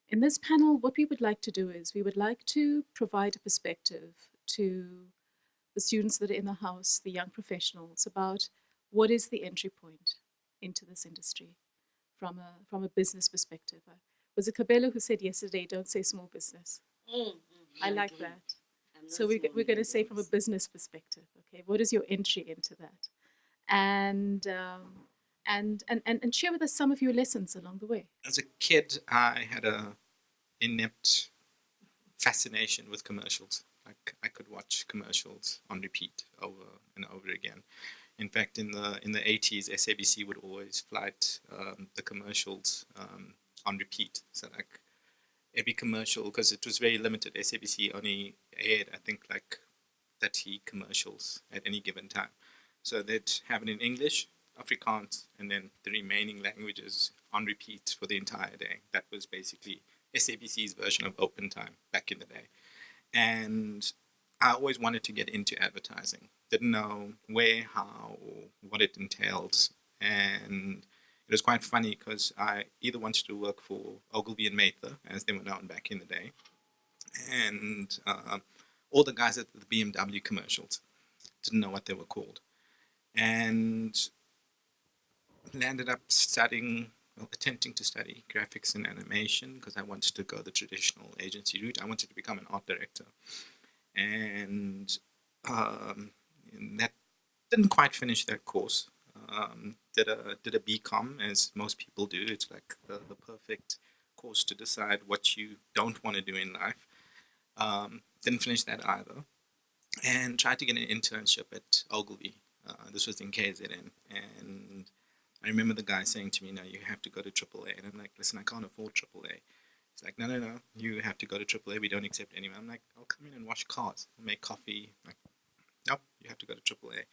In this panel, what we would like to do is we would like to provide a perspective to the students that are in the house, the young professionals, about what is the entry point into this industry from a business perspective. Was it Cabello who said yesterday, don't say small business? I like that. So we're going to say from a business perspective, okay, what is your entry into that? And share with us some of your lessons along the way. As a kid, I had a inept fascination with commercials. Like I could watch commercials on repeat over and over again. In fact, in the 80s, SABC would always flight the commercials on repeat. So like every commercial, because it was very limited, SABC only aired, I think, like 30 commercials at any given time. So they'd have it in English, Afrikaans, and then the remaining languages on repeat for the entire day. That was basically SABC's version of open time back in the day. And I always wanted to get into advertising. Didn't know where, how, what it entailed. And it was quite funny because I either wanted to work for Ogilvy and Mather, as they were known back in the day, and all the guys at the BMW commercials. Didn't know what they were called. And landed up attempting to study graphics and animation because I wanted to go the traditional agency route. I wanted to become an art director. And that didn't quite finish that course. Did a BCom, as most people do. It's like the perfect course to decide what you don't want to do in life. Didn't finish that either. And tried to get an internship at Ogilvy. This was in KZN. And I remember the guy saying to me, no, you have to go to AAA. And I'm like, listen, I can't afford AAA. He's like, no, you have to go to AAA. We don't accept anyone. I'm like, I'll come in and wash cars, make coffee. I'm like, nope, you have to go to AAA.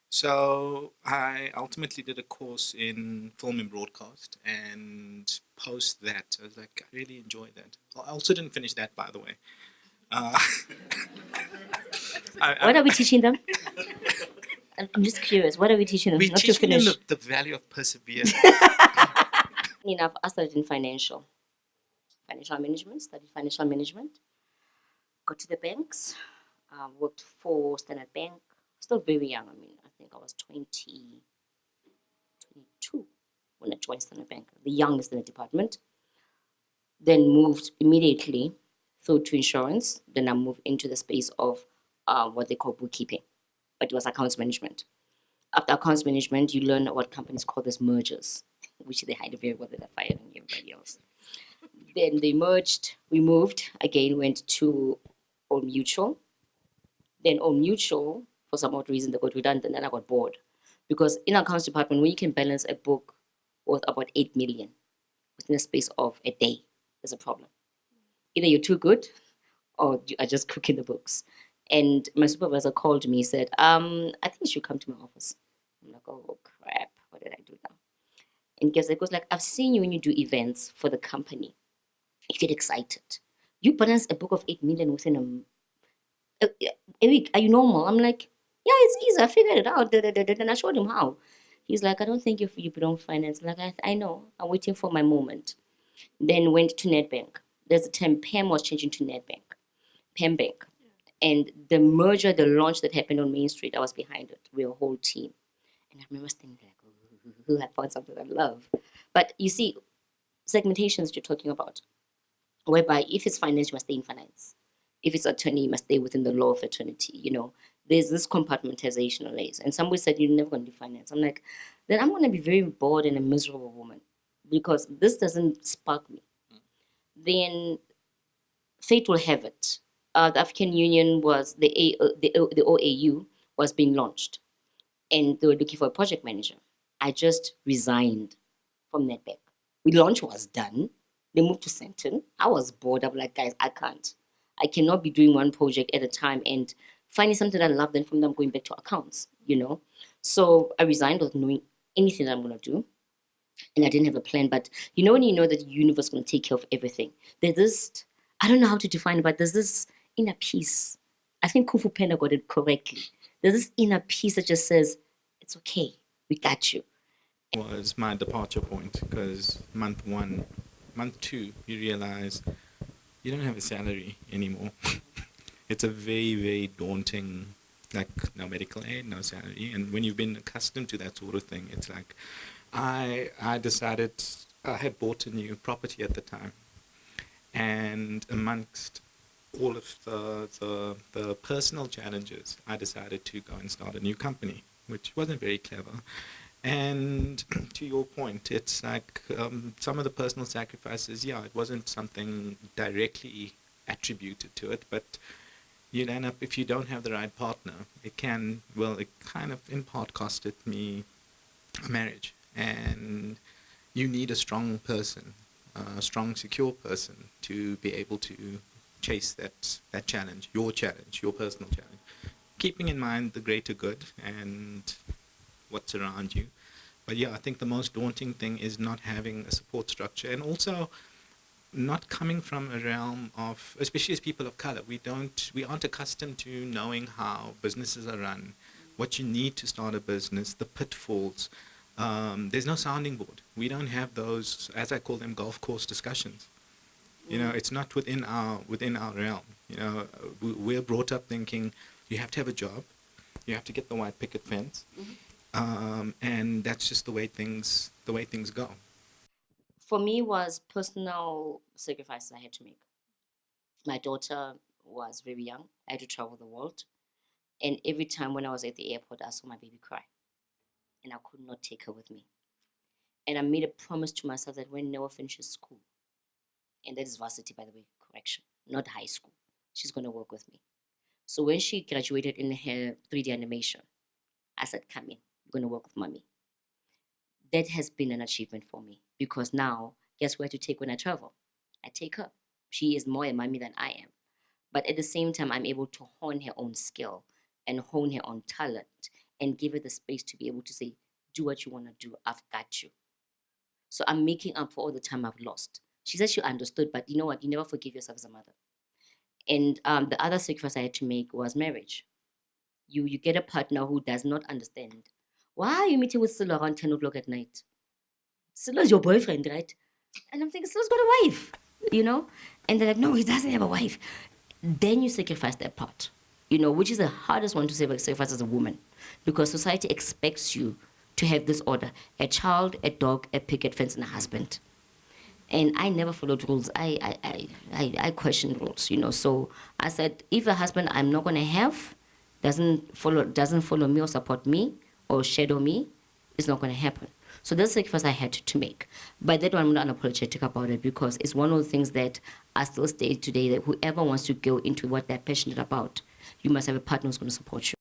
So I ultimately did a course in film and broadcast, and post that, I was like, I really enjoyed that. I also didn't finish that, by the way. What are we teaching them? I'm just curious. What are we teaching them? We're Not to teaching them finish. the value of perseverance. Enough. I studied in financial management. Studied financial management. Got to the banks. Worked for Standard Bank. Still very young. I mean, I think I was 22 when I joined Standard Bank, the youngest in the department. Then moved immediately through to insurance. Then I moved into the space of what they call bookkeeping, but it was accounts management. After accounts management, you learn what companies call this mergers, which they hide very well that they're firing everybody else. Then they merged. We moved again, went to Old Mutual. Then Old Mutual, for some odd reason, they got redundant, and I got bored because in accounts department, when you can balance a book worth about 8 million within a space of a day, there's a problem. Either you're too good, or you are just cooking the books. And my supervisor called me, said, I think you should come to my office. I'm like, oh, crap, what did I do now? And guess it goes like, I've seen you when you do events for the company. You get excited. You balance a book of 8 million within a week. Are you normal? I'm like, yeah, it's easy. I figured it out. And I showed him how. He's like, I don't think you belong finance. I'm like, I know. I'm waiting for my moment. Then went to Nedbank. There's a time PEM was changing to Nedbank. PEM Bank. And the merger, the launch that happened on Main Street, I was behind it. We were a whole team. And I remember thinking like, I found something I love. But you see, segmentations you're talking about, whereby if it's finance, you must stay in finance. If it's attorney, you must stay within the law of attorney. There's this compartmentalization of layers. And somebody said, you're never going to do finance. I'm like, then I'm going to be very bored and a miserable woman because this doesn't spark me. Then fate will have it. The African Union was, the OAU was being launched. And they were looking for a project manager. I just resigned from Nedbank. The launch was done. They moved to Sandton. I was bored. I'm like, guys, I can't. I cannot be doing one project at a time and finding something that I love, then from them going back to accounts, So I resigned without knowing anything that I'm going to do. And I didn't have a plan. But when you know that the universe is going to take care of everything, there's this, I don't know how to define it, but there's this inner peace. I think Kung Fu Panda got it correctly. There's this inner peace that just says, it's okay, we got you. Was my departure point because month one, month 2, you realize you don't have a salary anymore. It's a very, very daunting, like no medical aid, no salary. And when you've been accustomed to that sort of thing, it's like, I decided, I had bought a new property at the time. And amongst all of the personal challenges, I decided to go and start a new company, which wasn't very clever. And to your point, it's like some of the personal sacrifices, yeah, it wasn't something directly attributed to it, but you'd end up, if you don't have the right partner, it can, well, it kind of in part costed me a marriage. And you need a strong person, a strong, secure person to be able to chase that challenge, your personal challenge. Keeping in mind the greater good and what's around you. But yeah, I think the most daunting thing is not having a support structure, and also not coming from a realm of, especially as people of color, we aren't accustomed to knowing how businesses are run, what you need to start a business, the pitfalls. There's no sounding board. We don't have those, as I call them, golf course discussions. You know, it's not within our realm. You know, we're brought up thinking you have to have a job, you have to get the white picket fence, and that's just the way things go. For me, was personal sacrifices I had to make. My daughter was very young. I had to travel the world. And every time when I was at the airport, I saw my baby cry. And I could not take her with me. And I made a promise to myself that when Noah finishes school, and that is varsity, by the way, correction, not high school, she's going to work with me. So when she graduated in her 3D animation, I said, come in, you're going to work with mommy. That has been an achievement for me because now, guess where to take when I travel? I take her. She is more a mommy than I am. But at the same time, I'm able to hone her own skill and hone her own talent and give her the space to be able to say, do what you want to do. I've got you. So I'm making up for all the time I've lost. She said she understood, but you know what? You never forgive yourself as a mother. And the other sacrifice I had to make was marriage. You get a partner who does not understand. Why are you meeting with Silo around 10 o'clock at night? Silo is your boyfriend, right? And I'm thinking, Silo's got a wife, you know? And they're like, no, he doesn't have a wife. Then you sacrifice that part, you know, which is the hardest one to sacrifice as a woman. Because society expects you to have this order: a child, a dog, a picket fence, and a husband. And I never followed rules. I questioned rules, you know. So I said, if a husband I'm not gonna have doesn't follow me or support me or shadow me, it's not gonna happen. So that's the sacrifice I had to make. But that one, I'm not unapologetic about it because it's one of the things that I still state today, that whoever wants to go into what they're passionate about, you must have a partner who's going to support you.